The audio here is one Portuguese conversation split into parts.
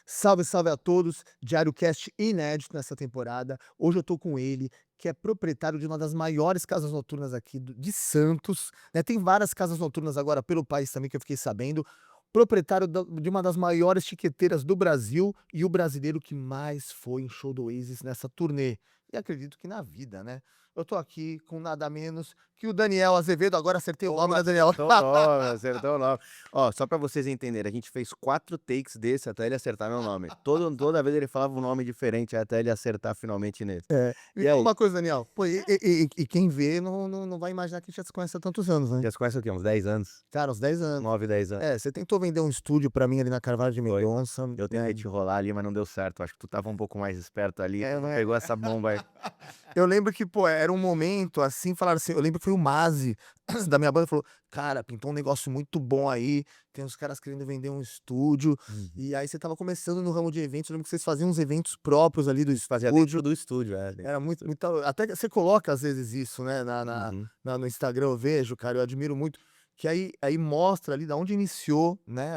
Salve, salve a todos, DiárioCast inédito nessa temporada. Hoje eu tô com ele, que é proprietário de uma das maiores casas noturnas aqui de Santos, né, tem várias casas noturnas agora pelo país também que eu fiquei sabendo, proprietário de uma das maiores chiqueteiras do Brasil e o brasileiro que mais foi em show do Oasis nessa turnê, e acredito que na vida, né. Eu tô aqui com nada menos que o Daniel Azevedo, agora acertei o nome, Boa, né, Daniel? acertou o nome, acertou o nome. Ó, só pra vocês entenderem, a gente fez 4 takes desse até ele acertar meu nome. Toda vez ele falava um nome diferente até ele acertar finalmente nesse. É. Me E fala aí, uma coisa, Daniel, pô, e quem vê não vai imaginar que a gente já se conhece há tantos anos, né. já se conhece o quê? Uns 10 anos? Cara, uns 10 anos. 9, 10 anos. É, você tentou vender um estúdio pra mim ali na Carvalho de Foi. Mendonça, Eu tentei te enrolar ali, mas não deu certo. Acho que tu estava um pouco mais esperto ali, é, né. pegou essa bomba aí. Eu lembro que, pô, era um momento, assim, falaram assim, eu lembro que foi o Mazi, da minha banda, falou: "Cara, pintou um negócio muito bom aí, tem uns caras querendo vender um estúdio", Uhum. e aí você estava começando no ramo de eventos, eu lembro que vocês faziam uns eventos próprios ali do Fazia dentro estúdio, do estúdio, é. era muito até que você coloca às vezes isso, né, Uhum. no Instagram eu vejo, cara, eu admiro muito, que aí mostra ali da onde iniciou, né,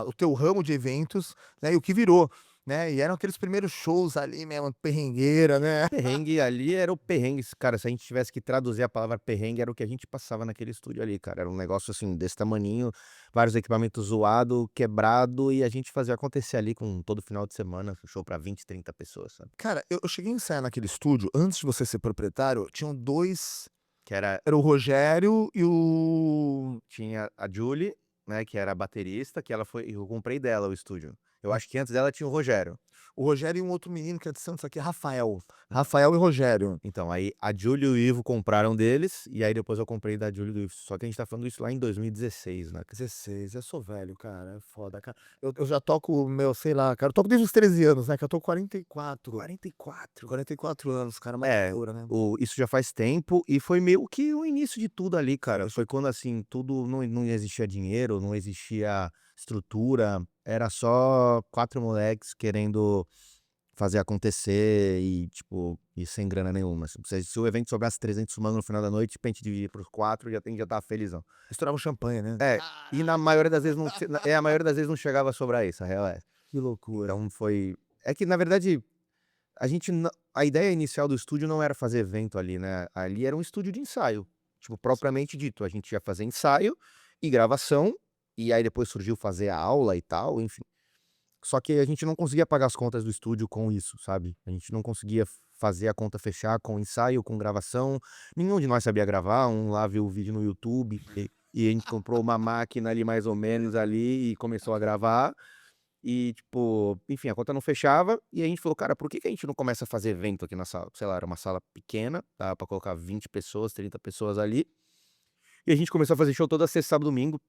o teu ramo de eventos, né, e o que virou, né, e eram aqueles primeiros shows ali mesmo, perrengueira, né. Perrengue ali era o perrengue, cara, se a gente tivesse que traduzir a palavra perrengue, era o que a gente passava naquele estúdio ali, cara, era um negócio, assim, desse tamaninho, vários equipamentos zoado, quebrado, e a gente fazia acontecer ali com todo final de semana, show pra 20, 30 pessoas, sabe. Cara, eu cheguei a ensaiar naquele estúdio, antes de você ser proprietário, tinham 2, Que era era o Rogério e o tinha a Julie, né, que era a baterista, que ela foi eu comprei dela o estúdio. Eu acho que antes dela tinha o Rogério. o Rogério e um outro menino que é de Santos aqui, Rafael e Rogério. Então, aí a Julie e o Ivo compraram deles, e aí depois eu comprei da Julie e do Ivo, só que a gente tá falando isso lá em 2016, né. 16, eu sou velho, cara, é foda, cara. Eu já toco, meu, sei lá, cara, eu toco desde os 13 anos, né, que eu tô com 44. 44. 44 anos, cara, uma É, loucura, né. isso já faz tempo e foi meio que o início de tudo ali, cara. Foi quando, assim, tudo não existia dinheiro, não existia estrutura, era só 4 moleques querendo fazer acontecer e, tipo, e sem grana nenhuma. Se o evento sobrasse 300 mangos no final da noite, pra gente dividir para os 4, já estava felizão. Estourava um champanhe, né. É, e na maioria das vezes não a maioria das vezes não chegava a sobrar isso, a real é essa. Que loucura. Então foi é que na verdade a gente nã a ideia inicial do estúdio não era fazer evento ali, né, ali era um estúdio de ensaio, tipo, propriamente dito, a gente ia fazer ensaio e gravação, e aí depois surgiu fazer a aula e tal, enfim. Só que a gente não conseguia pagar as contas do estúdio com isso, sabe. A gente não conseguia fazer a conta fechar com ensaio, com gravação, nenhum de nós sabia gravar, um lá viu o vídeo no YouTube e a gente comprou uma máquina ali mais ou menos ali e começou a gravar. E, tipo, enfim, a conta não fechava, e a gente falou: "Cara, por que que a gente não começa a fazer evento aqui na sala?" Sei lá, era uma sala pequena, dava pra colocar 20 pessoas, 30 pessoas ali, e a gente começou a fazer show toda sexta, sábado, domingo,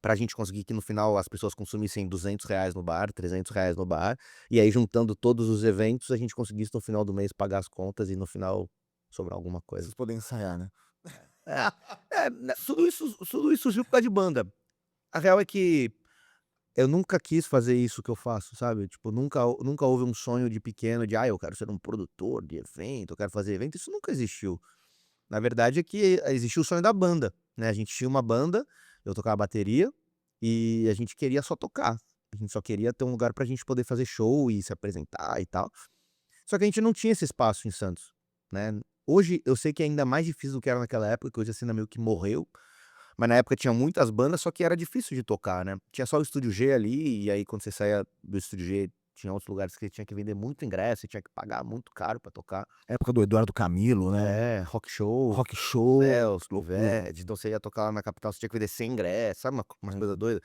pra gente conseguir que no final as pessoas consumissem R$ 200 no bar, R$ 300 no bar, e aí juntando todos os eventos, a gente conseguisse no final do mês pagar as contas e no final sobrar alguma coisa. Vocês podem ensaiar, né. É, tudo isso surgiu por causa de banda. A real é que eu nunca quis fazer isso que eu faço, sabe, tipo, nunca houve um sonho de pequeno de: "Ah, eu quero ser um produtor de evento, eu quero fazer evento", isso nunca existiu. Na verdade é que existiu o sonho da banda, né, a gente tinha uma banda, eu tocava bateria, e a gente queria só tocar, a gente só queria ter um lugar pra gente poder fazer show e se apresentar e tal. Só que a gente não tinha esse espaço em Santos, né. Hoje eu sei que é ainda mais difícil do que era naquela época, que hoje a cena meio que morreu, mas na época tinha muitas bandas, só que era difícil de tocar, né. Tinha só o Estúdio G ali, e aí quando você saía do Estúdio G, Tinha outros lugares que tinha que vender muito ingresso, e tinha que pagar muito caro pra tocar. Época do Eduardo Camilo, né, É, rock show, rock show, Léus, loucura. Pivete, então você ia tocar lá na capital, você tinha que vender 100 ingressos, sabe umas coisa doida?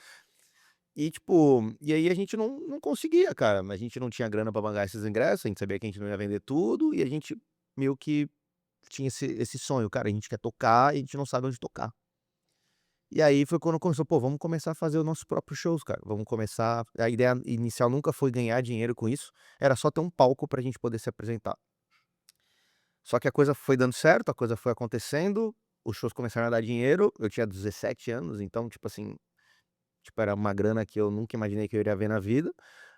E tipo, e aí a gente não conseguia, cara, a gente não tinha grana pra pagar esses ingressos, a gente sabia que a gente não ia vender tudo, e a gente meio que tinha esse sonho, cara, a gente quer tocar e a gente não sabe onde tocar. E aí foi quando começou: "Pô, vamos começar a fazer os nossos próprios shows, cara, vamos começar". A ideia inicial nunca foi ganhar dinheiro com isso, era só ter um palco pra gente poder se apresentar. Só que a coisa foi dando certo, a coisa foi acontecendo, os shows começaram a dar dinheiro, eu tinha 17 anos, então, tipo assim, tipo, era uma grana que eu nunca imaginei que eu iria ver na vida,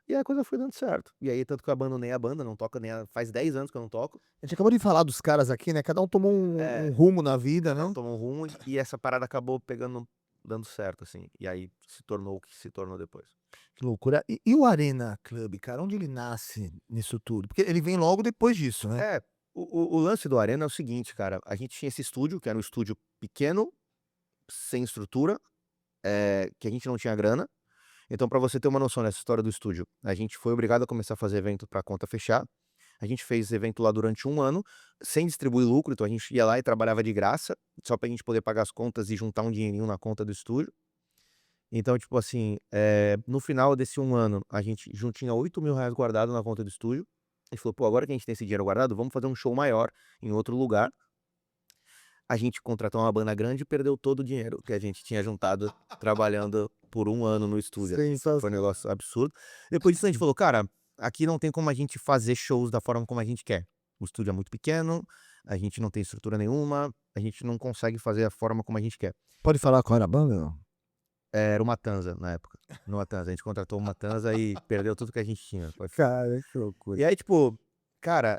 e a coisa foi dando certo. E aí tanto que eu abandonei a banda, não toco nem há faz 10 anos que eu não toco. A gente acabou de falar dos caras aqui, né, cada um tomou um É, rumo na vida, cada um né. tomou um rumo e essa parada acabou pegando dando certo, assim, e aí se tornou o que se tornou depois. Que loucura. E o Arena Club, cara, onde ele nasce nisso tudo? Porque ele vem logo depois disso, né. É, o lance do Arena é o seguinte, cara, a gente tinha esse estúdio, que era um estúdio pequeno, sem estrutura, que a gente não tinha grana. Então, pra você ter uma noção dessa história do estúdio, a gente foi obrigado a começar a fazer evento pra conta fechar. A gente fez evento lá durante um ano, sem distribuir lucro, então a gente ia lá e trabalhava de graça, só pra gente poder pagar as contas e juntar um dinheirinho na conta do estúdio. Então, tipo assim, no final desse um ano, a gente tinha R$ 8.000 guardado na conta do estúdio. A gente falou: "Pô, agora que a gente tem esse dinheiro guardado, vamos fazer um show maior em outro lugar". A gente contratou uma banda grande e perdeu todo o dinheiro que a gente tinha juntado trabalhando por um ano no estúdio, assim. Foi um Sensacional. negócio absurdo. Depois disso a gente falou: "Cara, aqui não tem como a gente fazer shows da forma como a gente quer. O estúdio é muito pequeno, a gente não tem estrutura nenhuma, a gente não consegue fazer a forma como a gente quer". Pode falar qual era a banda, não? Era o Matanza na época, no Matanza, a gente contratou o Matanza e perdeu tudo que a gente tinha, foi foda. Cara, que loucura. E aí, tipo, cara,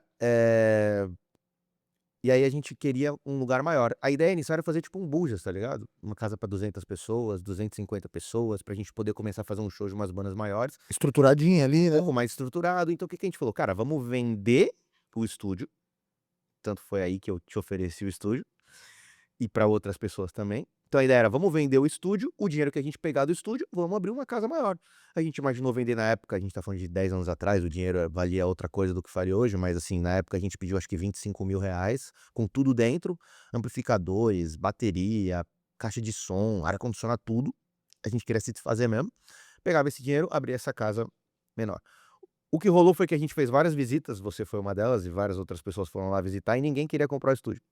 e aí a gente queria um lugar maior. A ideia inicial era fazer tipo um Bujas, tá ligado? Uma casa pra 200 pessoas, 250 pessoas, pra gente poder começar a fazer um show de umas bandas maiores, Estruturadinha ali, um né. pouco mais estruturado. Então o que que a gente falou? Cara, vamos vender o estúdio, tanto foi aí que eu te ofereci o estúdio, e para outras pessoas também. Então a ideia era: vamos vender o estúdio, o dinheiro que a gente pegar do estúdio, vamos abrir uma casa maior. A gente imaginou vender na época, a gente tá falando de 10 anos atrás, o dinheiro valia outra coisa do que faria hoje, mas assim, na época a gente pediu acho que R$ 25.000, com tudo dentro, amplificadores, bateria, caixa de som, ar-condicionado, tudo. A gente queria se desfazer mesmo. Pegava esse dinheiro, abria essa casa menor. O que rolou foi que a gente fez várias visitas, você foi uma delas, e várias outras pessoas foram lá visitar, e ninguém queria comprar o estúdio.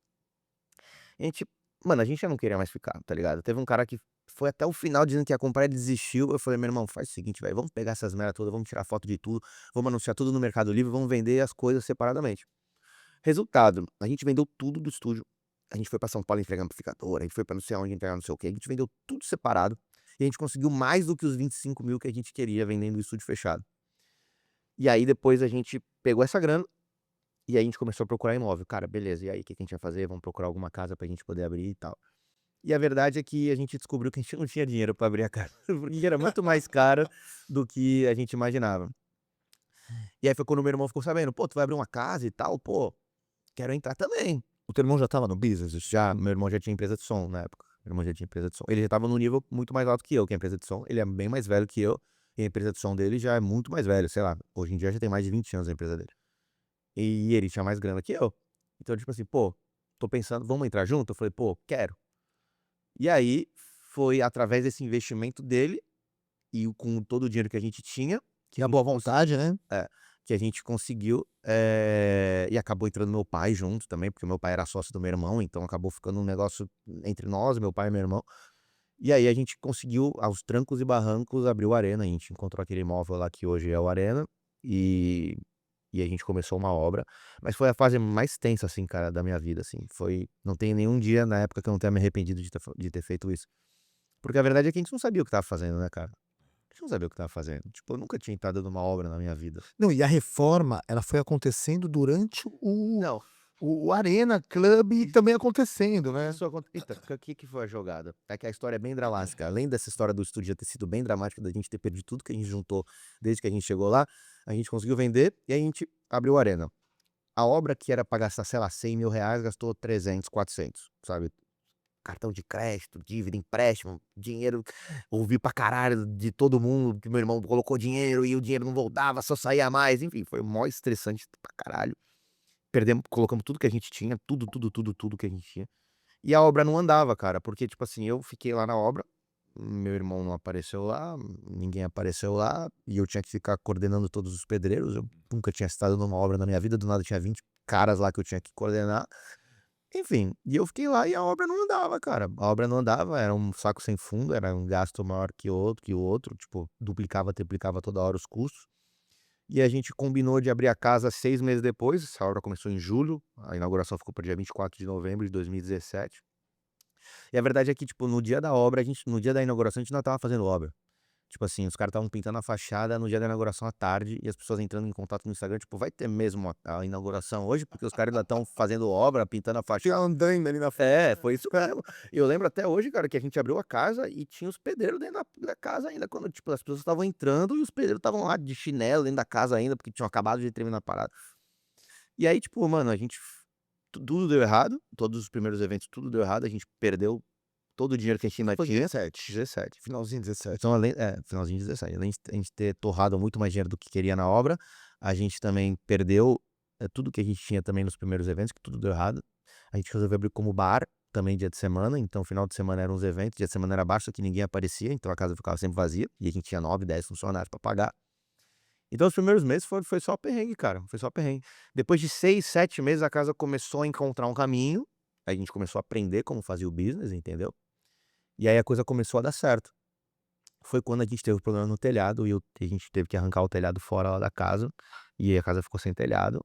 A gente Mano, a gente já não queria mais ficar, tá ligado? Teve um cara que foi até o final dizendo que ia comprar, ele desistiu. Eu falei: "Meu irmão, faz o seguinte, velho, vamos pegar essas merda toda, vamos tirar foto de tudo, vamos anunciar tudo no Mercado Livre, vamos vender as coisas separadamente". Resultado, a gente vendeu tudo do estúdio, a gente foi pra São Paulo entregar amplificador, a gente foi pra não sei aonde entregar não sei o quê, a gente vendeu tudo separado, e a gente conseguiu mais do que os 25.000 que a gente queria vendendo o estúdio fechado. E aí depois a gente pegou essa grana e aí a gente começou a procurar imóvel. Cara, beleza, e aí o que que a gente vai fazer? Vamos procurar alguma casa pra gente poder abrir e tal. E a verdade é que a gente descobriu que a gente não tinha dinheiro pra abrir a casa, porque era muito mais caro do que a gente imaginava. E aí foi quando meu irmão ficou sabendo: "Pô, tu vai abrir uma casa e tal? Pô, quero entrar também". O teu irmão já estava no business? Já, meu irmão já tinha empresa de som na época. Meu irmão já tinha empresa de som. Ele já estava num nível muito mais alto que eu, que é a empresa de som. Ele é bem mais velho que eu, e a empresa de som dele já é muito mais velho, sei lá, hoje em dia já tem mais de 20 anos a empresa dele. E ele tinha mais grana que eu. Então, tipo assim: "Pô, tô pensando, vamos entrar junto?" Eu falei: "Pô, quero". E aí, foi através desse investimento dele e com todo o dinheiro que a gente tinha, que E a a gente boa vontade, né. que a gente conseguiu, e acabou entrando meu pai junto também, porque meu pai era sócio do meu irmão, então acabou ficando um negócio entre nós, meu pai e meu irmão. E aí a gente conseguiu, aos trancos e barrancos, abrir o Arena, a gente encontrou aquele imóvel lá que hoje é o Arena, e a gente começou uma obra, mas foi a fase mais tensa, assim, cara, da minha vida, assim, não tem nenhum dia na época que eu não tenha me arrependido de ter feito isso. Porque a verdade é que a gente não sabia o que estava fazendo, né, cara. A gente não sabia o que estava fazendo. Tipo, eu nunca tinha entrado numa obra na minha vida. Não, e a reforma, ela foi acontecendo durante Não, o Arena Club também acontecendo, né. isso aconte eita, o que foi a jogada? É que a história é bem dramática, além dessa história do estúdio já ter sido bem dramática, da gente ter perdido tudo que a gente juntou desde que a gente chegou lá, a gente conseguiu vender e a gente abriu a Arena. A obra que era pra gastar, sei lá, R$ 100.000 gastou 300, 400, sabe. cartão de crédito, dívida, empréstimo, dinheiro, ouvi pra caralho de todo mundo, que meu irmão colocou dinheiro e o dinheiro não voltava, só saía mais, enfim, foi mó estressante pra caralho. Perdemos colocamos tudo que a gente tinha, tudo, tudo, tudo, tudo que a gente tinha. E a obra não andava, cara, porque, tipo assim, eu fiquei lá na obra, meu irmão não apareceu lá, ninguém apareceu lá, e eu tinha que ficar coordenando todos os pedreiros. Eu nunca tinha estado numa obra na minha vida, do nada tinha 20 caras lá que eu tinha que coordenar. Enfim, e eu fiquei lá e a obra não andava, cara. A obra não andava, era um saco sem fundo, era um gasto maior que o outro, tipo, duplicava, triplicava toda hora os custos. E a gente combinou de abrir a casa 6 meses depois, essa obra começou em julho, a inauguração ficou para dia 24 de novembro de 2017. E a verdade é que, tipo, no dia da obra, no dia da inauguração, a gente ainda estava fazendo obra. Tipo assim, os caras estavam pintando a fachada no dia da inauguração à tarde e as pessoas entrando em contato no Instagram, tipo, vai ter mesmo a inauguração hoje? Porque os caras ainda estão fazendo obra, pintando a Tinha fachada. andando ali na É, foi isso mesmo. E eu lembro até hoje, cara, que a gente abriu a casa e tinha os pedreiros dentro da casa ainda, quando, tipo, as pessoas estavam entrando e os pedreiros estavam lá de chinelo dentro da casa ainda, porque tinham acabado de terminar a parada. E aí, tipo, mano, a gente tudo deu errado, todos os primeiros eventos, tudo deu errado, a gente perdeu todo o dinheiro que a gente ainda Foi tinha. 17, 17. finalzinho 17. Então, finalzinho de 17. Além de a gente ter torrado muito mais dinheiro do que queria na obra, a gente também perdeu, tudo que a gente tinha também nos primeiros eventos, que tudo deu errado. A gente resolveu abrir como bar, também dia de semana, então final de semana eram os eventos, dia de semana era baixo, só que ninguém aparecia, então a casa ficava sempre vazia, e a gente tinha 9, 10 funcionários pra pagar. Então os primeiros meses foi só perrengue, cara, foi só perrengue. Depois de 6, 7 meses a casa começou a encontrar um caminho, a gente começou a aprender como fazia o business, entendeu? E aí a coisa começou a dar certo. Foi quando a gente teve o problema no telhado e a gente teve que arrancar o telhado fora lá da casa, e a casa ficou sem telhado,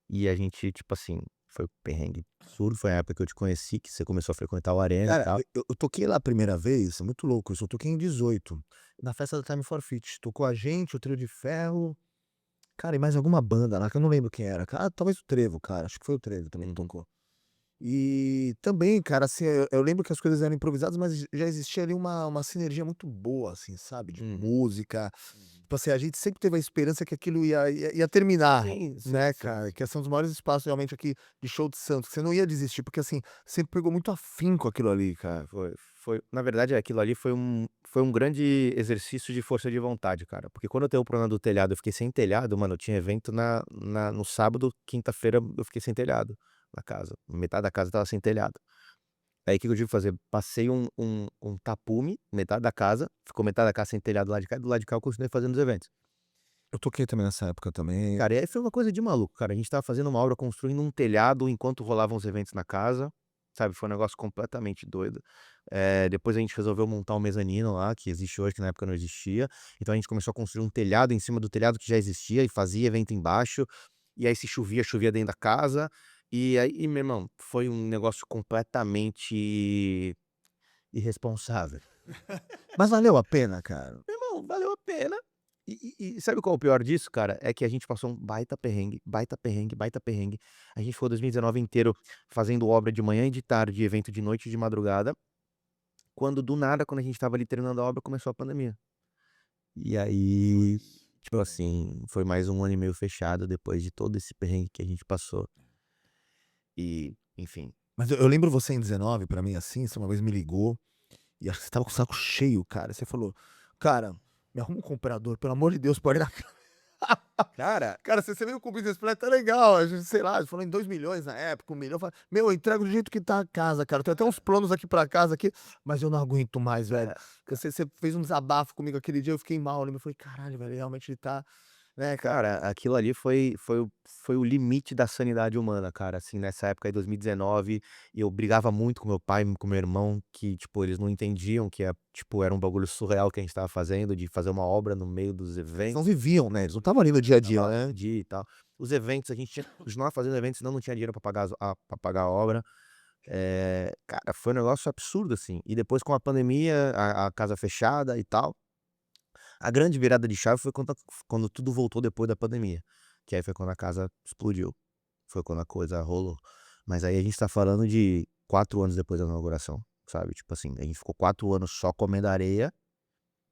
e a gente, tipo assim, foi um perrengue absurdo, foi a época que eu te conheci, que você começou a frequentar o Arena e Cara, tal. eu toquei lá a primeira vez, é muito louco, eu só toquei em 18, na festa da Time for Fit. Tocou a gente, o Trio de Ferro, cara, e mais alguma banda lá que eu não lembro quem era. Ah, talvez o Trevo, cara, acho que foi o Trevo também que Uhum. tocou. E também, cara, assim, eu lembro que as coisas eram improvisadas, mas já existia ali uma sinergia muito boa, assim, sabe, de Uhum. música. Uhum. Tipo assim, a gente sempre teve a esperança que aquilo ia terminar, Sim, sim, né, sim, cara, sim. que esse é um dos maiores espaços realmente aqui de show de Santos, que você não ia desistir, porque assim, sempre pegou muito afinco aquilo ali, cara. Na verdade, aquilo ali foi um grande exercício de força de vontade, cara, porque quando eu tenho o problema do telhado, eu fiquei sem telhado, mano, eu tinha evento no sábado, quinta-feira eu fiquei sem telhado na casa, metade da casa estava sem telhado. Aí o que que eu tive que fazer? Passei um tapume, metade da casa, ficou metade da casa sem telhado do lado de cá, e do lado de cá eu continuei fazendo os eventos. Eu toquei também nessa época também. Cara, e aí foi uma coisa de maluco, cara, a gente estava fazendo uma obra, construindo um telhado enquanto rolavam os eventos na casa, sabe, foi um negócio completamente doido. Depois a gente resolveu montar um mezanino lá, que existe hoje, que na época não existia, então a gente começou a construir um telhado em cima do telhado que já existia e fazia evento embaixo, e aí se chovia, chovia dentro da casa, e aí, meu irmão, foi um negócio completamente irresponsável. Mas valeu a pena, cara. Meu irmão, valeu a pena. E sabe qual é o pior disso, cara? É que a gente passou um baita perrengue, baita perrengue, baita perrengue. A gente ficou 2019 inteiro fazendo obra de manhã e de tarde, evento de noite e de madrugada. Quando do nada, quando a gente estava ali terminando a obra, começou a pandemia. E aí, tipo assim, foi mais um ano e meio fechado depois de todo esse perrengue que a gente passou. E, enfim. Mas eu lembro você em 19 pra mim, assim, você uma vez me ligou, e acho que você estava com o saco cheio, cara, você falou: "Cara, me arruma um comprador, pelo amor de Deus, pode ir na Cara, cara, você veio com o business plan, tá legal, a gente, sei lá, a gente falou em 2 milhões na época, 1 milhão, eu falei: "Meu, eu entrego do jeito que tá a casa, cara, eu tenho até uns planos aqui pra casa aqui, mas eu não aguento mais, velho". é, Você fez um desabafo comigo aquele dia, eu fiquei mal, eu lembro, eu falei: "Caralho, velho, realmente ele tá", né, cara. cara, aquilo ali foi o limite da sanidade humana, cara, assim, nessa época aí, 2019, eu brigava muito com meu pai, com meu irmão, que, tipo, eles não entendiam que tipo, era um bagulho surreal que a gente estava fazendo, de fazer uma obra no meio dos Eles não eventos, viviam, né, eles não estavam ali no dia a dia, tava lá né. todo dia e tal. Os eventos, a gente tinha que continuar fazendo eventos, senão não tinha dinheiro pra pagar a obra. Cara, foi um negócio absurdo, assim. E depois com a pandemia, a casa fechada e tal, a grande virada de chave foi quando tudo voltou depois da pandemia, que aí foi quando a casa explodiu, foi quando a coisa rolou. Mas aí a gente tá falando de 4 anos depois da inauguração, sabe, tipo assim, a gente ficou 4 anos só comendo areia,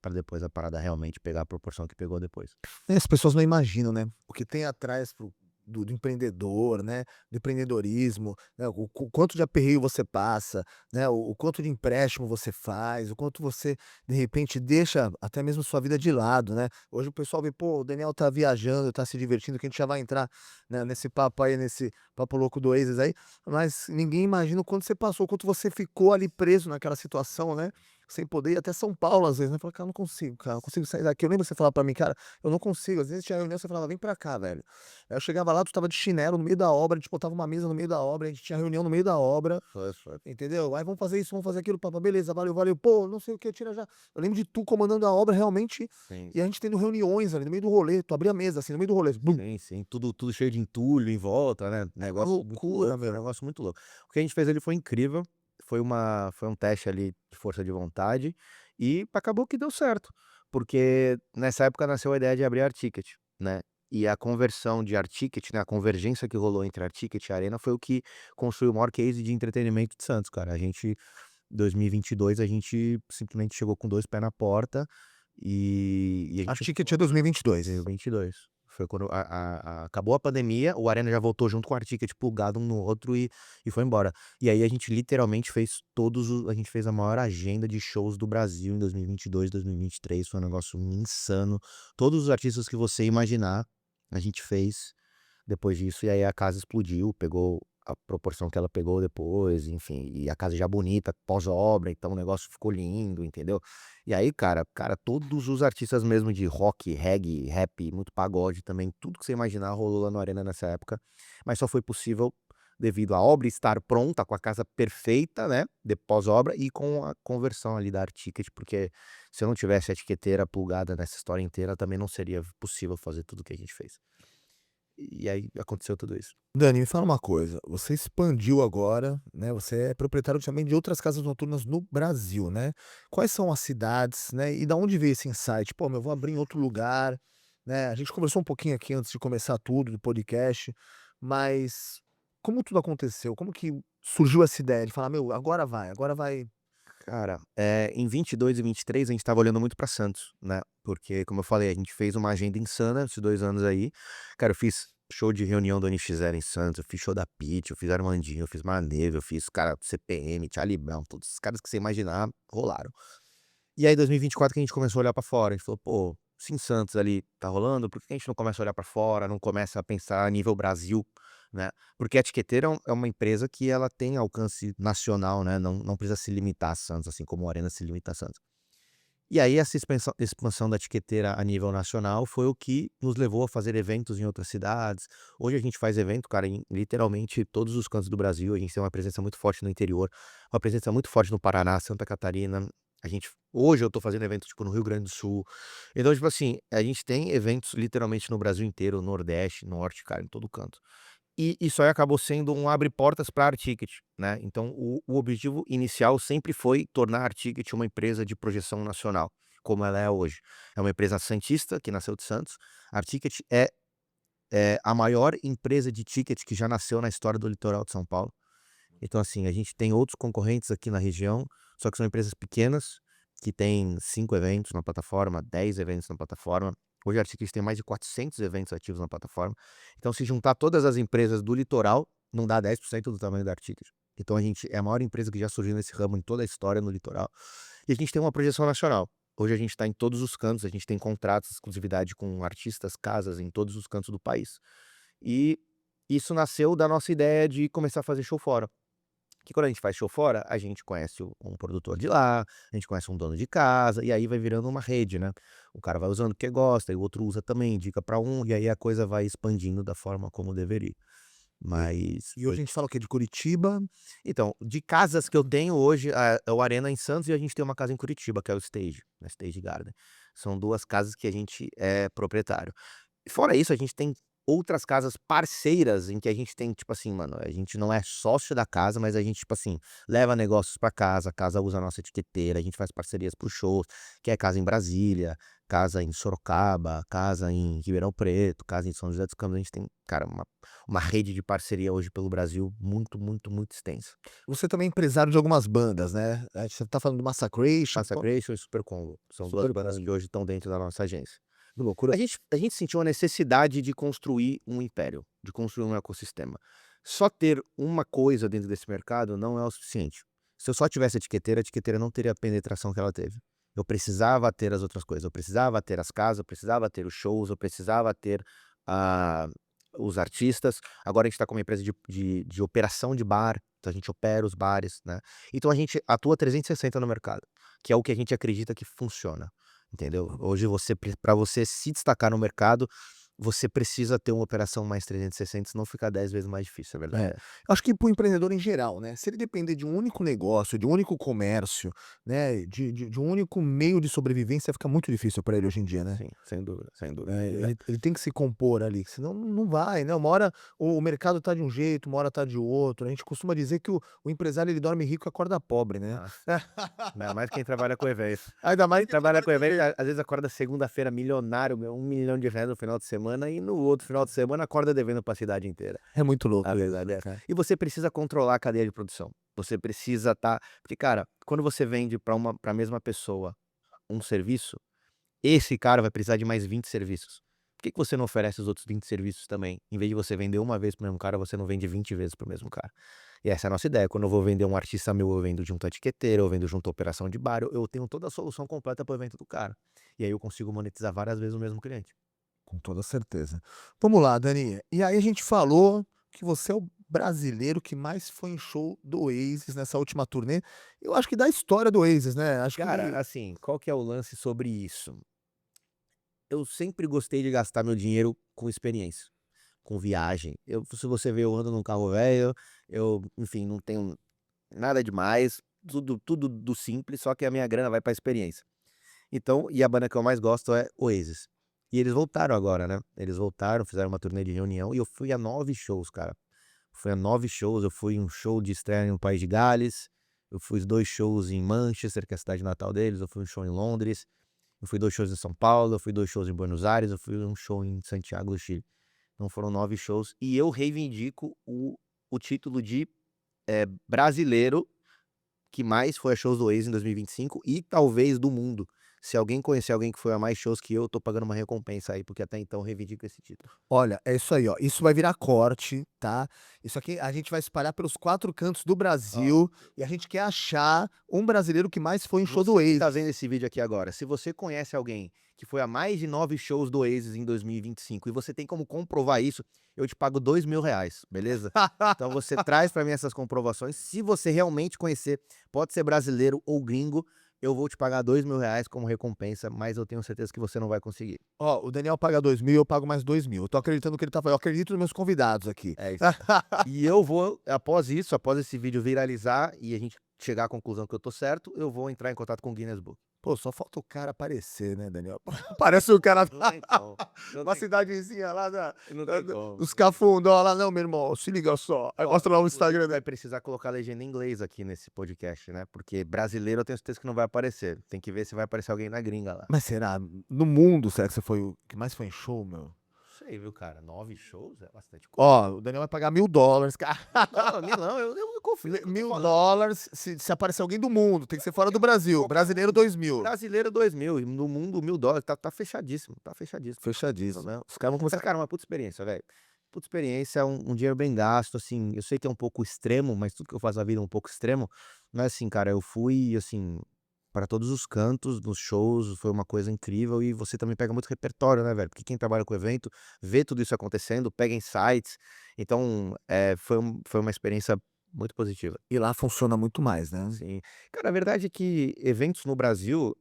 pra depois a parada realmente pegar a proporção que pegou depois. As pessoas não imaginam, né, o que tem atrás do empreendedor, né, do empreendedorismo, né, o quanto de aperreio você passa, né, o quanto de empréstimo você faz, o quanto você, de repente, deixa até mesmo sua vida de lado, né. Hoje o pessoal vê: "Pô, o Daniel tá viajando, tá se divertindo", que a gente já vai entrar, né, nesse papo aí, nesse papo louco do Oasis aí, mas ninguém imagina o quanto você passou, o quanto você ficou ali preso naquela situação, né, sem poder ir até São Paulo às vezes, né, fala: "Cara, eu não consigo, cara, não consigo sair daqui". Eu lembro que você falava pra mim: "Cara, eu não consigo", às vezes tinha reunião, você falava: "Vem pra cá, velho". Aí eu chegava lá, tu estava de chinelo no meio da obra, a gente botava uma mesa no meio da obra, a gente tinha reunião no meio da obra, Foi. entendeu? "Aí vamos fazer isso, vamos fazer aquilo", pá, beleza, valeu, valeu, pô, não sei o que, tira já. Eu lembro de tu comandando a obra realmente, Sim, e a gente tendo reuniões ali no meio do rolê, tu abria a mesa assim, no meio do rolê, bum, sim, sim. Tudo cheio de entulho em volta, né, uma negócio muito loucura, louco, foi um meu. negócio muito louco. O que a gente fez ali foi incrível, foi um teste ali de força de vontade, e acabou que deu certo, porque nessa época nasceu a ideia de abrir a Articket, né, e a conversão de Articket, né, a convergência que rolou entre a Articket e a Arena foi o que construiu o maior case de entretenimento de Santos, cara. A gente 2022 a gente simplesmente chegou com 2 pés na porta, e a A gente Ticket é 2022. 2022. Foi quando acabou a pandemia, o Arena já voltou junto com o Articket plugado um no outro, e foi embora. E aí a gente literalmente fez a gente fez a maior agenda de shows do Brasil em 2022, 2023, foi um negócio insano. Todos os artistas que você imaginar, a gente fez depois disso, e aí a casa explodiu, pegou a proporção que ela pegou depois, enfim, e a casa já bonita, pós-obra, então o negócio ficou lindo, entendeu? E aí, cara, todos os artistas mesmo de rock, reggae, rap, muito pagode também, tudo que você imaginar rolou lá no Arena nessa época, mas só foi possível devido à obra estar pronta, com a casa perfeita, né, de pós-obra, e com a conversão ali da Articket, porque se eu não tivesse a etiqueteira plugada nessa história inteira, também não seria possível fazer tudo o que a gente fez. E aí aconteceu tudo isso. Dani, me fala uma coisa, você expandiu agora, né, você é proprietário também de outras casas noturnas no Brasil, né. Quais são as cidades, né, e da onde veio esse insight? "Pô, meu, eu vou abrir em outro lugar", né, a gente conversou um pouquinho aqui antes de começar tudo, do podcast, mas como tudo aconteceu? Como que surgiu essa ideia de falar: "Meu, agora vai". Cara, em 22 e 23 a gente estava olhando muito pra Santos, né, porque como eu falei, a gente fez uma agenda insana esses 2 anos aí. Cara, eu fiz show de reunião do NX Zero em Santos, eu fiz show da Pitty, eu fiz Armandinho, eu fiz Maneva, eu fiz, cara, CPM, Charlie Brown, todos os caras que você imaginar rolaram. E aí 2024 que a gente começou a olhar pra fora, a gente falou: "Pô, se em Santos ali tá rolando, por que a gente não começa a olhar pra fora, não começa a pensar a nível Brasil", né. Porque a Etiqueteira é uma empresa que ela tem alcance nacional, né, não precisa se limitar a Santos, assim como o Arena se limita a Santos. E aí essa expansão da Etiqueteira a nível nacional foi o que nos levou a fazer eventos em outras cidades. Hoje a gente faz evento, cara, em literalmente todos os cantos do Brasil, a gente tem uma presença muito forte no interior, uma presença muito forte no Paraná, Santa Catarina. Hoje eu tô fazendo evento, tipo, no Rio Grande do Sul. Então, tipo assim, a gente tem eventos literalmente no Brasil inteiro, Nordeste, Norte, cara, em todo canto. E isso aí acabou sendo um abre portas pra Articket, né, então o objetivo inicial sempre foi tornar a Articket uma empresa de projeção nacional, como ela é hoje. É uma empresa santista, que nasceu de Santos. A Articket é a maior empresa de ticket que já nasceu na história do litoral de São Paulo. Então, assim, a gente tem outros concorrentes aqui na região, só que são empresas pequenas, que têm 5 eventos na plataforma, 10 eventos na plataforma. Hoje a Articket tem mais de 400 eventos ativos na plataforma. Então, se juntar todas as empresas do litoral, não dá 10% do tamanho da Articket. Então, a gente é a maior empresa que já surgiu nesse ramo em toda a história no litoral. E a gente tem uma projeção nacional. Hoje a gente está em todos os cantos, a gente tem contratos de exclusividade com artistas, casas em todos os cantos do país. E isso nasceu da nossa ideia de começar a fazer show fora. Que quando a gente faz show fora, a gente conhece um produtor de lá, a gente conhece um dono de casa, e aí vai virando uma rede, né. O cara vai usando porque gosta, e o outro usa também, indica pra um, e aí a coisa vai expandindo da forma como deveria. E Mas e foi hoje a gente fala o quê? De Curitiba. então, de casas que eu tenho hoje, é o Arena em Santos, e a gente tem uma casa em Curitiba, que é o Stage, né, Stage Garden. São 2 casas que a gente é proprietário. Fora isso, a gente tem outras casas parceiras em que a gente tem, tipo assim, mano, a gente não é sócio da casa, mas a gente, tipo assim, leva negócios pra casa, a casa usa a nossa etiqueteira, a gente faz parcerias para os shows, que é casa em Brasília, casa em Sorocaba, casa em Ribeirão Preto, casa em São José dos Campos. A gente tem, cara, uma rede de parceria hoje pelo Brasil muito, muito, muito extensa. Você também é empresário de algumas bandas, né, você tá falando do Massacration, qual Massacration e Super Combo, são 2 Super bandas que Combo. hoje estão dentro da nossa agência. Que loucura. A gente sentiu a necessidade de construir um império, de construir um ecossistema. Só ter uma coisa dentro desse mercado não é o suficiente. Se eu só tivesse a etiqueteira não teria a penetração que ela teve. Eu precisava ter as outras coisas, eu precisava ter as casas, eu precisava ter os shows, eu precisava ter, ah, os artistas. Agora a gente está com uma empresa de operação de bar, então a gente opera os bares, né. Então a gente atua 360 no mercado, que é o que a gente acredita que funciona. Entendeu? Hoje você para você se destacar no mercado, você precisa ter uma operação mais 360, senão fica 10 vezes mais difícil, é verdade. É, acho que para o empreendedor em geral, né, se ele depender de um único negócio, de um único comércio, né, de um único meio de sobrevivência, fica muito difícil para ele hoje em dia, né. Sim, sem dúvida, sem dúvida. Ele tem que se compor ali, senão não vai, né, uma hora o mercado tá de um jeito, uma hora tá de outro, a gente costuma dizer que o empresário ele dorme rico e acorda pobre, né. Nossa, ainda mais quem trabalha com evento. Ainda mais Quem quem trabalha trabalha com com evento, evento. às vezes acorda segunda-feira milionário, meu, R$ 1 milhão no final de semana e no outro final de semana acorda devendo pra cidade inteira. É muito A louco isso, verdade é essa. cara. E você precisa controlar a cadeia de produção. Você precisa estar porque, cara, quando você vende pra mesma pessoa um serviço, esse cara vai precisar de mais 20 serviços. Por que que você não oferece os outros 20 serviços também? Em vez de você vender uma vez para o mesmo cara, você não vende 20 vezes para o mesmo cara. E essa é a nossa ideia. Quando eu vou vender um artista meu, eu vendo junto a etiqueteira, eu vendo junto a operação de bar, eu tenho toda a solução completa para o evento do cara. E aí eu consigo monetizar várias vezes o mesmo cliente. Com toda certeza. Vamos lá, Dani. E aí a gente falou que você é o brasileiro que mais foi em show do Oasis nessa última turnê. Eu acho que da história do Oasis, né? Acho Cara, que assim, qual que é o lance sobre isso? Eu sempre gostei de gastar meu dinheiro com experiência, com viagem. Se você vê, eu ando num carro velho, enfim, não tenho nada demais, tudo do simples, só que a minha grana vai pra experiência. Então e a banda que eu mais gosto é Oasis. E eles voltaram agora, né, eles voltaram, fizeram uma turnê de reunião e eu fui a 9 shows, cara. Fui a 9 shows, eu fui em um show de estreia no País de Gales, eu fui 2 shows em Manchester, que é a cidade natal deles, eu fui um show em Londres, eu fui 2 shows em São Paulo, eu fui 2 shows em Buenos Aires, eu fui um show em Santiago do Chile. Então foram 9 shows e eu reivindico o título de, brasileiro que mais foi a shows do Oasis em 2025 e talvez do mundo. Se alguém conhecer alguém que foi a mais shows que eu tô pagando uma recompensa aí, porque até então eu reivindico esse título. olha, é isso aí, ó. Isso vai virar corte, tá? Isso aqui a gente vai espalhar pelos 4 cantos do Ó, Brasil e a gente quer achar um brasileiro que mais foi em show do você que tá Oasis. vendo esse vídeo aqui agora, se você conhece alguém que foi a mais de 9 shows do Oasis em 2025 e você tem como comprovar isso, eu te pago R$ 2.000, beleza? Então você traz pra mim essas comprovações, se você realmente conhecer, pode ser brasileiro ou gringo, eu vou te pagar R$ 2.000 como recompensa, mas eu tenho certeza que você não vai conseguir. Ó, o Daniel paga 2.000, eu pago mais 2.000. Eu tô acreditando que ele tá falando, eu acredito nos meus convidados aqui. É isso. E eu vou, após isso, após esse vídeo viralizar e a gente chegar à conclusão que eu tô certo, eu vou entrar em contato com o Guinness Book. Pô, só falta o cara aparecer, né, Daniel? Parece o cara Não tem como, não uma tem como, cidadezinha lá não da tem como. dos Cafundó lá: "Não, meu irmão, se liga só". Aí Ó, mostra lá no inclusive Instagram vai dele. precisar colocar legenda em inglês aqui nesse podcast, né, porque brasileiro eu tenho certeza que não vai aparecer, tem que ver se vai aparecer alguém na gringa lá. Mas será? No mundo, será que você foi o que mais foi em show, meu? Não sei, viu, cara, 9 shows é bastante coisa. Ó, o Daniel vai pagar $1.000, cara. Não, Milão, eu confio no que eu tô falando. $1.000 se aparecer alguém do mundo, tem que ser fora do Brasil. Qualquer Brasileiro um. 2.000. Brasileiro 2.000 e no mundo $1.000, tá fechadíssimo, tá fechadíssimo. Fechadíssimo. Né. Os caras vão Mas, começar cara, uma puta experiência, velho. Puta experiência, um dinheiro bem gasto, assim, eu sei que é um pouco extremo, mas tudo que eu faço na vida é um pouco extremo, mas assim, cara, eu fui, assim, para todos os cantos, nos shows, foi uma coisa incrível e você também pega muito repertório, né, velho, porque quem trabalha com evento, vê tudo isso acontecendo, pega insights, então, foi uma experiência muito positiva. e lá funciona muito mais, né? Sim. Cara, a verdade é que eventos no Brasil,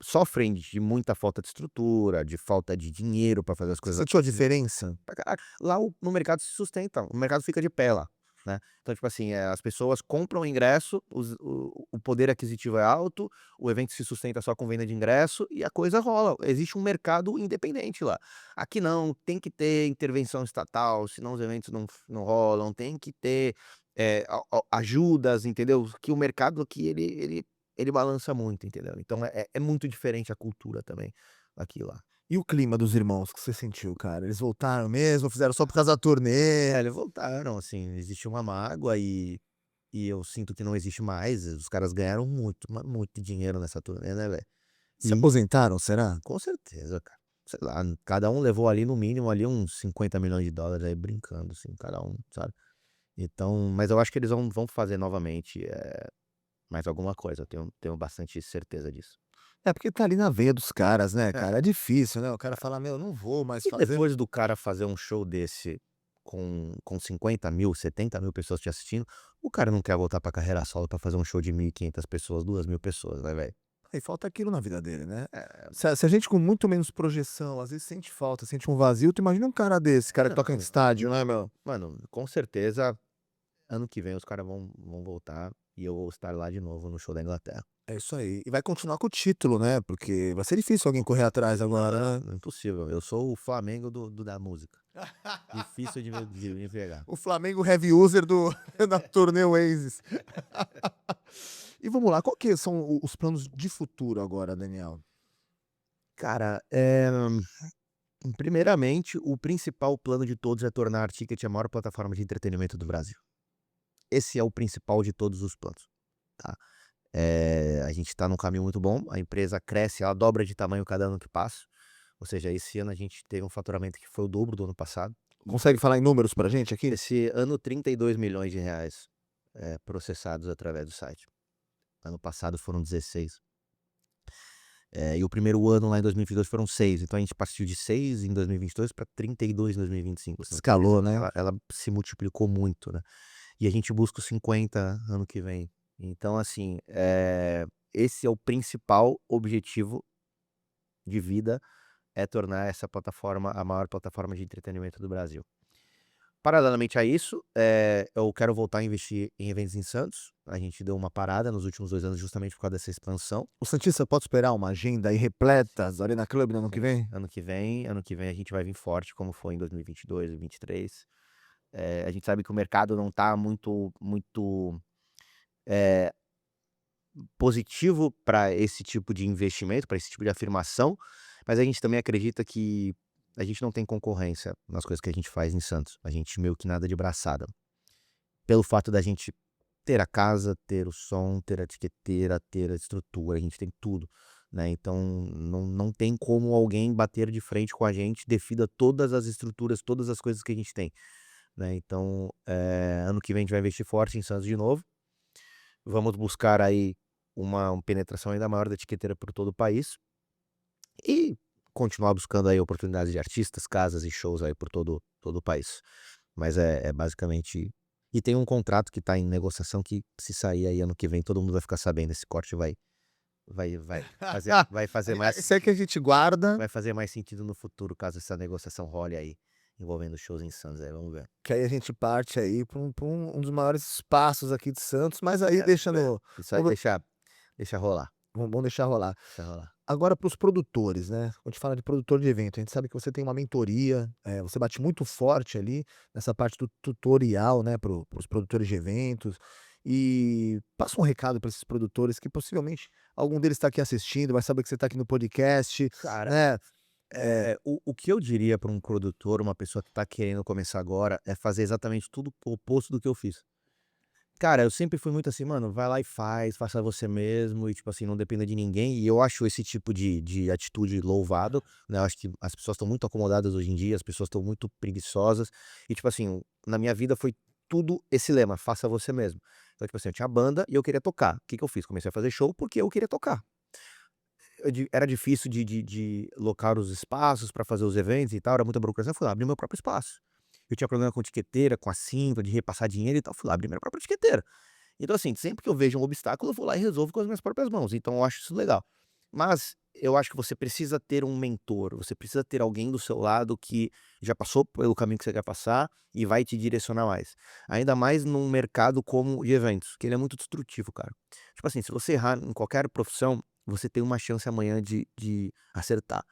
sofrem de muita falta de estrutura, de falta de dinheiro para fazer as Você coisas sentiu a diferença? pra caraca. Lá no mercado se sustenta, o mercado fica de pé lá, né. Então, tipo assim, as pessoas compram o ingresso, o poder aquisitivo é alto, o evento se sustenta só com venda de ingresso e a coisa rola. Existe um mercado independente lá. Aqui não, tem que ter intervenção estatal, senão os eventos não rolam, tem que ter, ajudas, entendeu, que o mercado aqui ele balança muito, entendeu. Então é muito diferente a cultura também, aqui e lá. E o clima dos irmãos que você sentiu, cara? Eles voltaram mesmo, fizeram só por causa da É, turnê? eles voltaram, assim, existe uma mágoa e eu sinto que não existe mais, os caras ganharam muito, mas muito dinheiro nessa turnê, né, velho. Se E aposentaram, será? com certeza, cara. Sei lá, cada um levou ali no mínimo ali uns US$ 50 milhões aí brincando, assim, cada um, sabe. Então, mas eu acho que eles vão fazer novamente, mais alguma coisa, eu tenho bastante certeza disso. É porque tá ali na veia dos caras, né, É. cara, é difícil, né, o cara fala: "Meu, não vou mais E fazer". depois do cara fazer um show desse com 50.000, 70.000 pessoas te assistindo, o cara não quer voltar pra carreira solo pra fazer um show de 1.500 pessoas, 2.000 pessoas, né, velho. Aí falta aquilo na vida dele, né. É, Se a gente com muito menos projeção, às vezes sente falta, sente um vazio, tu imagina um cara desse, cara que toca em não, estádio, né, meu. mano, com certeza ano que vem os caras vão voltar e eu vou estar lá de novo no show da Inglaterra. É isso aí. E vai continuar com o título, né, porque vai ser difícil alguém correr atrás agora, né. Impossível, eu sou o Flamengo da música. Difícil de pegar. O Flamengo heavy user do da turnê Oasis. E vamos lá, qual que são os planos de futuro agora, Daniel? Cara, primeiramente, o principal plano de todos é tornar a Ticket a maior plataforma de entretenimento do Brasil. Esse é o principal de todos os planos, tá. A gente está num caminho muito bom, a empresa cresce, ela dobra de tamanho cada ano que passa, ou seja, esse ano a gente teve um faturamento que foi o dobro do ano passado, e Consegue falar em números pra gente aqui? esse ano R$ 32 milhões processados através do site. Ano passado foram 16. E o primeiro ano lá em 2022 foram 6, então a gente partiu de 6 em 2022 para 32 em 2025, assim, Escalou, né? ela se multiplicou muito, né. E a gente busca os 50 ano que vem. Então assim, esse é o principal objetivo de vida, é tornar essa plataforma a maior plataforma de entretenimento do Brasil. Paralelamente a isso, eu quero voltar a investir em eventos em Santos, a gente deu uma parada nos últimos 2 anos justamente por causa dessa expansão. O santista pode esperar uma agenda aí repleta, Arena Club no ano que Sim, vem? ano que vem a gente vai vir forte como foi em 2022 e 2023. A gente sabe que o mercado não tá muito, eh, positivo para esse tipo de investimento, para esse tipo de afirmação, mas a gente também acredita que a gente não tem concorrência nas coisas que a gente faz em Santos, a gente meio que nada de braçada. Pelo fato da gente ter a casa, ter o som, ter a etiqueteira, ter a estrutura, a gente tem tudo, né, então não tem como alguém bater de frente com a gente devido a todas as estruturas, todas as coisas que a gente tem, né, então, ano que vem a gente vai investir forte em Santos de novo, vamos buscar aí uma penetração ainda maior da etiqueteira por todo o país, e continuar buscando aí oportunidades de artistas, casas e shows aí por todo o país. Mas é basicamente e tem um contrato que tá em negociação que se sair aí ano que vem todo mundo vai ficar sabendo, esse corte vai fazer mais Esse é que a gente guarda, vai fazer mais sentido no futuro caso essa negociação role aí, envolvendo shows em Santos aí, vamos ver. que aí a gente parte aí pra um dos maiores espaços aqui de Santos, mas aí deixa no Isso aí vamos deixa rolar, vamos deixar rolar. deixa rolar. Agora para os produtores, né, quando a gente fala de produtor de evento, a gente sabe que você tem uma mentoria, você bate muito forte ali nessa parte do tutorial, né, para os produtores de eventos, e passa um recado para esses produtores que possivelmente algum deles está aqui assistindo, vai saber que você está aqui no podcast, Cara, né, eh, o que eu diria para um produtor, uma pessoa que tá querendo começar agora, é fazer exatamente tudo o oposto do que eu fiz. Cara, eu sempre fui muito assim: "Mano, vai lá e faz, faça você mesmo e, tipo assim, não dependa de ninguém", e eu acho esse tipo de atitude louvável, né, eu acho que as pessoas estão muito acomodadas hoje em dia, as pessoas estão muito preguiçosas e, tipo assim, na minha vida foi tudo esse lema: "Faça você mesmo". Então, tipo assim, eu tinha banda e eu queria tocar. O que que eu fiz? Comecei a fazer show porque eu queria tocar. Era difícil de locar os espaços para fazer os eventos e tal, era muita burocracia, eu fui lá abrir meu próprio espaço. Eu tinha problema com etiqueteira, com a cinta, de repassar dinheiro e tal, fui lá abrir minha própria etiqueteira. Então, assim, sempre que eu vejo um obstáculo, eu vou lá e resolvo com as minhas próprias mãos. Então, eu acho isso legal. Mas eu acho que você precisa ter um mentor, você precisa ter alguém do seu lado que já passou pelo caminho que você quer passar e vai te direcionar mais. Ainda mais num mercado como de eventos, que ele é muito destrutivo, cara. Tipo assim, se você errar em qualquer profissão, você tem uma chance amanhã de acertar.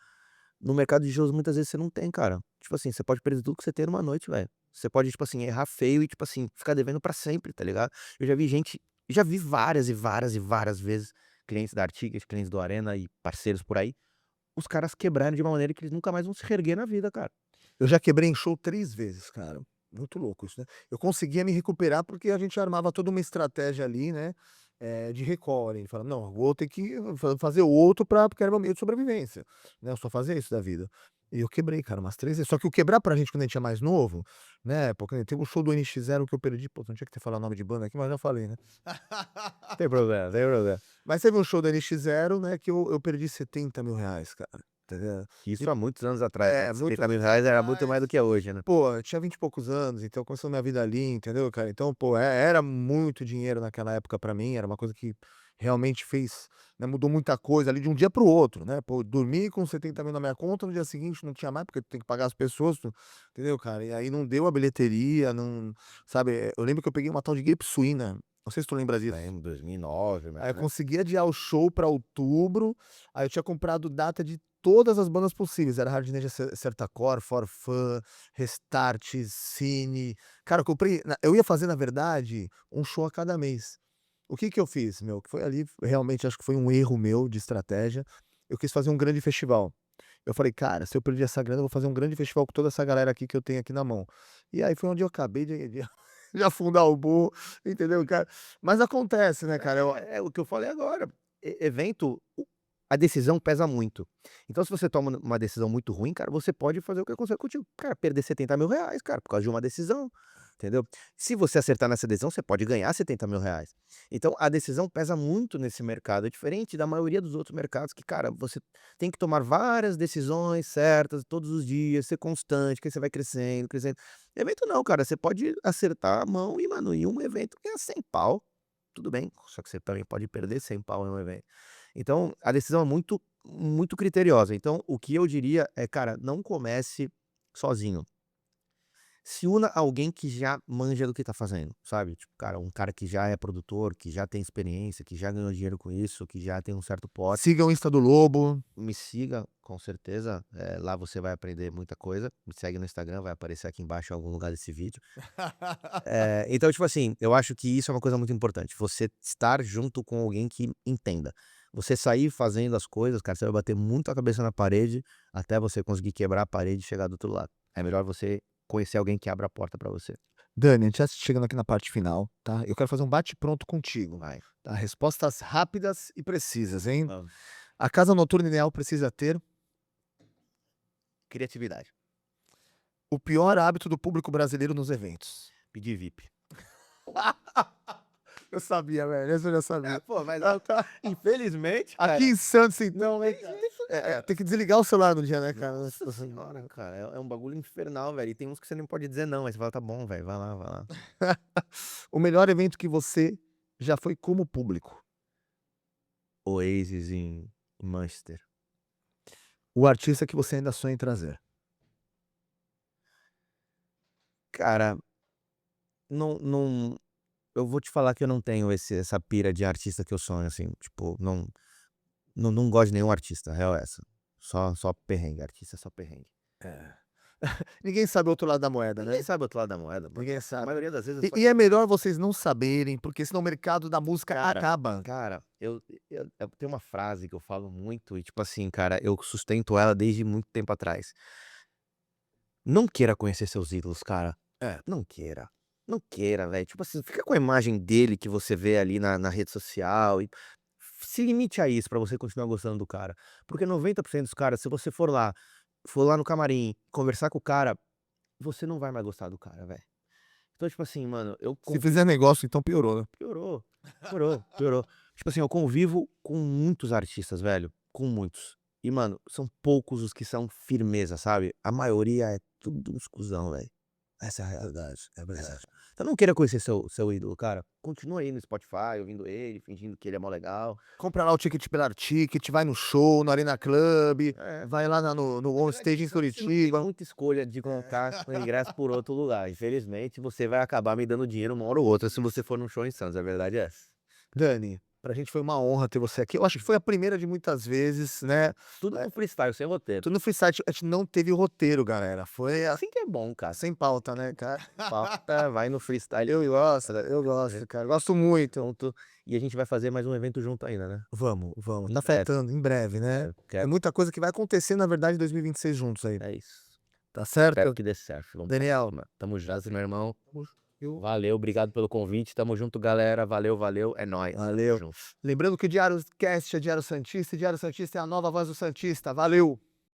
No mercado de shows, muitas vezes você não tem, cara. Tipo assim, você pode perder tudo que você tem numa noite, velho. Você pode, tipo assim, errar feio e, tipo assim, ficar devendo pra sempre, tá ligado? Eu já vi várias e várias e várias vezes clientes da Artigas, clientes do Arena e parceiros por aí, os caras quebrarem de uma maneira que eles nunca mais vão se reerguer na vida, cara. eu já quebrei em show 3 vezes, cara, muito louco isso, né. Eu conseguia me recuperar porque a gente armava toda uma estratégia ali, né, de recall. Ele fala: "Não, vou ter que fazer outro porque era meu meio de sobrevivência, né, eu só fazia isso da vida". E eu quebrei, cara, umas 3 vezes. Só que o quebrar pra gente quando a gente é mais novo, né, porque teve um show do NX Zero que eu perdi, pô, não tinha que ter falado nome de banda aqui, mas já falei, né. Tem problema, tem problema. Mas teve um show do NX Zero, né, que eu perdi R$ 70.000, cara, entendeu. Isso há muitos anos atrás, né, É, muitos anos R$ 70.000 era muito mais atrás. do que é hoje, né. Pô, eu tinha 20 e poucos anos, então começou minha vida ali, entendeu, cara. Então, pô, era muito dinheiro naquela época pra mim, era uma coisa que realmente fez, né, mudou muita coisa ali de um dia para o outro, né. Pô, dormi com 70.000 na minha conta, no dia seguinte não tinha mais, porque tu tem que pagar as pessoas, entendeu, cara. E aí não deu a bilheteria, não, sabe, eu lembro que eu peguei uma tal de gripe suína, não sei se tu lembra disso. Lembro, 2009, Aí eu né. consegui adiar o show pra outubro, aí eu tinha comprado data de todas as bandas possíveis, era Hard Ninja Sertacore, For Fun, Restart, Cine. Cara, eu comprei eu ia fazer, na verdade, um show a cada mês. O que que eu fiz, meu, que foi ali, realmente acho que foi um erro meu de estratégia, eu quis fazer um grande festival. Eu falei: "Cara, se eu perdi essa grana, eu vou fazer um grande festival com toda essa galera aqui que eu tenho aqui na mão". E aí foi onde eu acabei de afundar o burro, entendeu, cara. Mas acontece, né, cara, eu É o que eu falei agora, evento, a decisão pesa muito. Então se você toma uma decisão muito ruim, cara, você pode fazer o que aconteceu contigo, cara, perder R$ 70.000, cara, por causa de uma decisão, entendeu. Se você acertar nessa decisão, você pode ganhar R$ 70.000. Então a decisão pesa muito nesse mercado, é diferente da maioria dos outros mercados que, cara, você tem que tomar várias decisões certas todos os dias, ser constante, que aí você vai crescendo, crescendo. Evento não, cara, você pode acertar a mão e, mano, em um evento ganhar 100 pau. Tudo bem, só que você também pode perder 100 pau em um evento. Então, a decisão é muito muito criteriosa. Então, o que eu diria é: "Cara, não comece sozinho". Se una a alguém que já manja do que tá fazendo, sabe. Tipo, cara, um cara que já é produtor, que já tem experiência, que já ganhou dinheiro com isso, que já tem um certo porte. siga o Insta do Lobo. Me siga, com certeza, lá você vai aprender muita coisa. Me segue no Instagram, vai aparecer aqui embaixo em algum lugar desse vídeo. Então, tipo assim, eu acho que isso é uma coisa muito importante, você estar junto com alguém que entenda. Você sair fazendo as coisas, cara, você vai bater muito a cabeça na parede, até você conseguir quebrar a parede e chegar do outro lado. É melhor você conhecer alguém que abra a porta pra você. Dani, a gente já chegando aqui na parte final, tá, eu quero fazer um bate pronto contigo, Vai. tá, respostas rápidas e precisas, hein. Hã. A casa noturna ideal precisa ter Criatividade. o pior hábito do público brasileiro nos eventos. Pedir VIP. Eu sabia, velho, essa eu já sabia. Pô, mas Tá. infelizmente, Aqui cara, em Santos, então, não né, tem cara. jeito, cara. Tem que desligar o celular no dia, né, cara. Nossa senhora, cara, é um bagulho infernal, velho. E tem uns que você nem pode dizer não, aí você fala: "Tá bom, velho, vai lá, vai lá". O melhor evento que você já foi como público. Oasis em Manchester. O artista que você ainda sonha em trazer. Cara, não eu vou te falar que eu não tenho essa pira de artista que eu sonho, assim, tipo, não gosto de nenhum artista, a real é essa. Só perrengue, artista é só perrengue. É. Ninguém sabe o outro lado da moeda, Ninguém né. sabe o outro lado da moeda, mano. Ninguém A sabe. maioria das vezes é só E é melhor vocês não saberem, porque senão o mercado da música cara, acaba. cara, eu tenho uma frase que eu falo muito e, tipo assim, cara, eu sustento ela desde muito tempo atrás. Não queira conhecer seus ídolos, cara. É. Não queira. Não queira, velho. Tipo assim, fica com a imagem dele que você vê ali na rede social e se limite a isso pra você continuar gostando do cara. Porque 90% dos caras, se você for lá no camarim, conversar com o cara, você não vai mais gostar do cara, velho. Então, tipo assim, mano, eu Se fizer negócio, então piorou, né. piorou, piorou, piorou. Tipo assim, eu convivo com muitos artistas, velho, com muitos. E, mano, são poucos os que são firmeza, sabe? A maioria é tudo uns cuzão, velho. Essa é a realidade, é verdade. Então não queira conhecer seu ídolo, cara. Continua aí no Spotify, ouvindo ele, fingindo que ele é mó legal. Compra lá o ticket pela Ticket, vai no show, no Arena Club, É. vai lá no Na On verdade, Stage em você não tem Curitiba. muita escolha de comprar o ingresso por outro lugar. Infelizmente, você vai acabar me dando dinheiro uma hora ou outra se você for num show em Santos, a verdade é essa. Dani, pra gente foi uma honra ter você aqui. Eu acho que foi a primeira de muitas vezes, né. Tudo no freestyle, sem roteiro. Tudo no freestyle, a gente não teve roteiro, galera. Foi Assim que é bom, cara. sem pauta, né, cara. Pauta, vai no freestyle. Eu gosto, cara. Gosto muito. Junto. E a gente vai fazer mais um evento junto ainda, né? Vamos, vamos. Tá Em breve. faltando, em breve, né. É Quero. muita coisa que vai acontecer, na verdade, em 2026 juntos aí. É isso. Tá Espero certo? que dê certo. Vamos pra Daniel, cima. Tamo junto, meu irmão. tamo viu. Valeu, obrigado pelo convite. Tamo junto, galera. Valeu, valeu. É nóis. Tamo Valeu. junto. Lembrando que o Diário Cast é Diário Santista e Diário Santista é a nova voz do Santista. Valeu!